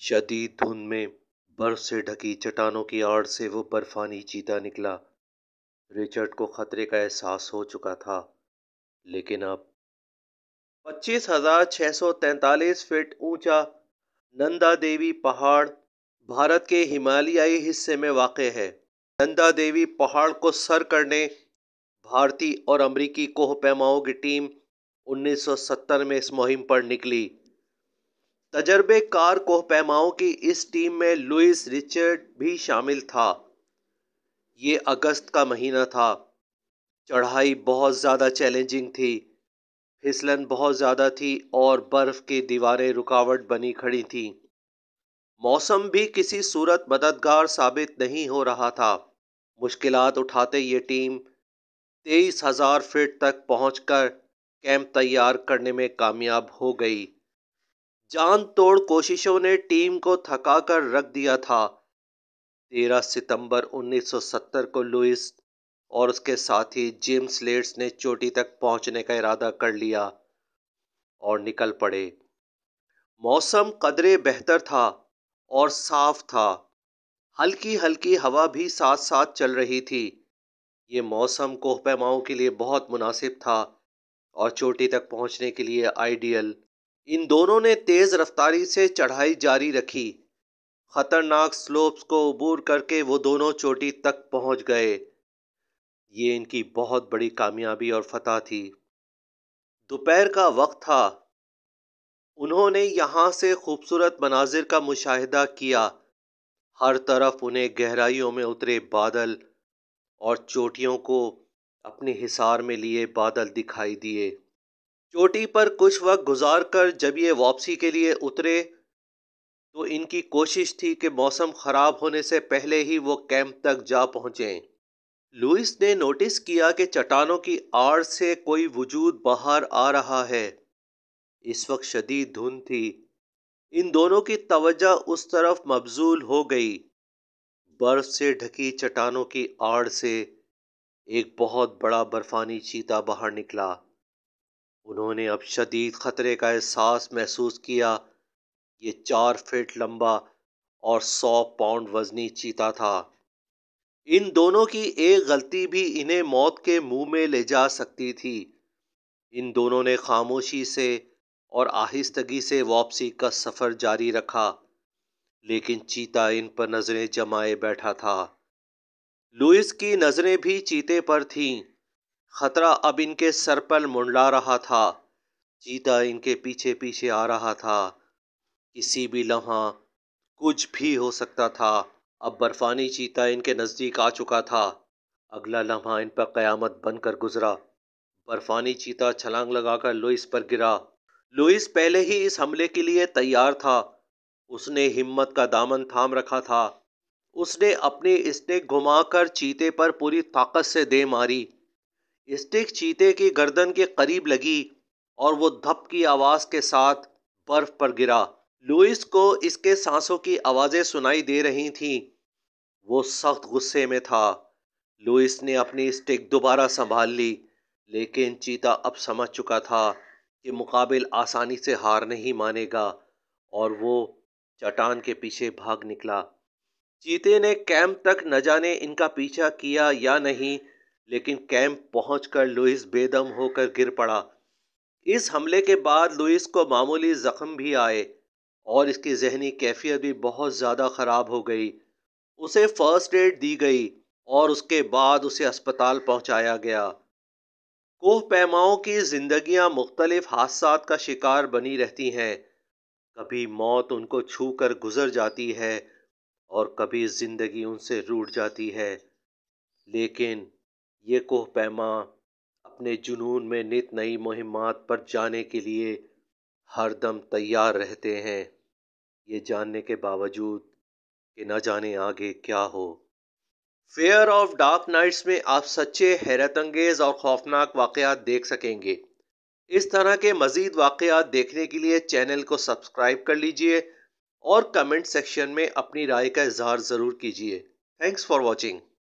شدید دھند میں برف سے ڈھکی چٹانوں کی آڑ سے وہ برفانی چیتا نکلا۔ رچرڈ کو خطرے کا احساس ہو چکا تھا، لیکن اب 25,643 فٹ اونچا نندا دیوی پہاڑ بھارت کے ہمالیائی حصے میں واقع ہے۔ نندا دیوی پہاڑ کو سر کرنے بھارتی اور امریکی کوہ پیماؤں کی ٹیم 1970 میں اس مہم پر نکلی۔ تجربے کار کوہ پیماؤں کی اس ٹیم میں لوئس رچرڈ بھی شامل تھا۔ یہ اگست کا مہینہ تھا۔ چڑھائی بہت زیادہ چیلنجنگ تھی، پھسلن بہت زیادہ تھی اور برف کی دیواریں رکاوٹ بنی کھڑی تھیں۔ موسم بھی کسی صورت مددگار ثابت نہیں ہو رہا تھا۔ مشکلات اٹھاتے یہ ٹیم 23,000 فٹ تک پہنچ کر کیمپ تیار کرنے میں کامیاب ہو گئی۔ جان توڑ کوششوں نے ٹیم کو تھکا کر رکھ دیا تھا۔ 13 ستمبر 1970 کو لوئس اور اس کے ساتھی جیمز لیٹس نے چوٹی تک پہنچنے کا ارادہ کر لیا اور نکل پڑے۔ موسم قدرے بہتر تھا اور صاف تھا۔ ہلکی ہلکی ہوا بھی ساتھ ساتھ چل رہی تھی۔ یہ موسم کوہ پیماؤں کے لیے بہت مناسب تھا اور چوٹی تک پہنچنے کے لیے آئیڈیل۔ ان دونوں نے تیز رفتاری سے چڑھائی جاری رکھی۔ خطرناک سلوپس کو عبور کر کے وہ دونوں چوٹی تک پہنچ گئے۔ یہ ان کی بہت بڑی کامیابی اور فتح تھی۔ دوپہر کا وقت تھا۔ انہوں نے یہاں سے خوبصورت مناظر کا مشاہدہ کیا۔ ہر طرف انہیں گہرائیوں میں اترے بادل اور چوٹیوں کو اپنے حصار میں لیے بادل دکھائی دیے۔ چوٹی پر کچھ وقت گزار کر جب یہ واپسی کے لیے اترے تو ان کی کوشش تھی کہ موسم خراب ہونے سے پہلے ہی وہ کیمپ تک جا پہنچیں۔ لوئس نے نوٹس کیا کہ چٹانوں کی آڑ سے کوئی وجود باہر آ رہا ہے۔ اس وقت شدید دھند تھی۔ ان دونوں کی توجہ اس طرف مبذول ہو گئی۔ برف سے ڈھکی چٹانوں کی آڑ سے ایک بہت بڑا برفانی چیتا باہر نکلا۔ انہوں نے اب شدید خطرے کا احساس محسوس کیا۔ یہ 4 فٹ لمبا اور 100 پاؤنڈ وزنی چیتا تھا۔ ان دونوں کی ایک غلطی بھی انہیں موت کے منہ میں لے جا سکتی تھی۔ ان دونوں نے خاموشی سے اور آہستگی سے واپسی کا سفر جاری رکھا، لیکن چیتا ان پر نظریں جمائے بیٹھا تھا۔ لوئس کی نظریں بھی چیتے پر تھیں۔ خطرہ اب ان کے سر پر منڈلا رہا تھا۔ چیتا ان کے پیچھے پیچھے آ رہا تھا۔ کسی بھی لمحہ کچھ بھی ہو سکتا تھا۔ اب برفانی چیتا ان کے نزدیک آ چکا تھا۔ اگلا لمحہ ان پر قیامت بن کر گزرا۔ برفانی چیتا چھلانگ لگا کر لوئس پر گرا۔ لوئس پہلے ہی اس حملے کے لیے تیار تھا۔ اس نے ہمت کا دامن تھام رکھا تھا۔ اس نے اپنی اسٹک گھما کر چیتے پر پوری طاقت سے دے ماری۔ اسٹک چیتے کی گردن کے قریب لگی اور وہ دھپ کی آواز کے ساتھ برف پر گرا۔ لوئس کو اس کے سانسوں کی آوازیں سنائی دے رہی تھیں۔ وہ سخت غصے میں تھا۔ لوئس نے اپنی اسٹک دوبارہ سنبھال لی، لیکن چیتا اب سمجھ چکا تھا کہ مقابل آسانی سے ہار نہیں مانے گا اور وہ چٹان کے پیچھے بھاگ نکلا۔ چیتے نے کیمپ تک نہ جانے ان کا پیچھا کیا یا نہیں، لیکن کیمپ پہنچ کر لوئس بے دم ہو کر گر پڑا۔ اس حملے کے بعد لوئس کو معمولی زخم بھی آئے اور اس کی ذہنی کیفیت بھی بہت زیادہ خراب ہو گئی۔ اسے فرسٹ ایڈ دی گئی اور اس کے بعد اسے اسپتال پہنچایا گیا۔ کوہ پیماؤں کی زندگیاں مختلف حادثات کا شکار بنی رہتی ہیں۔ کبھی موت ان کو چھو کر گزر جاتی ہے اور کبھی زندگی ان سے روٹھ جاتی ہے، لیکن یہ کوہ پیما اپنے جنون میں نت نئی مہمات پر جانے کے لیے ہر دم تیار رہتے ہیں، یہ جاننے کے باوجود کہ نہ جانے آگے کیا ہو۔ فیئر آف ڈارک نائٹس میں آپ سچے، حیرت انگیز اور خوفناک واقعات دیکھ سکیں گے۔ اس طرح کے مزید واقعات دیکھنے کے لیے چینل کو سبسکرائب کر لیجئے اور کمنٹ سیکشن میں اپنی رائے کا اظہار ضرور کیجئے۔ Thanks for watching.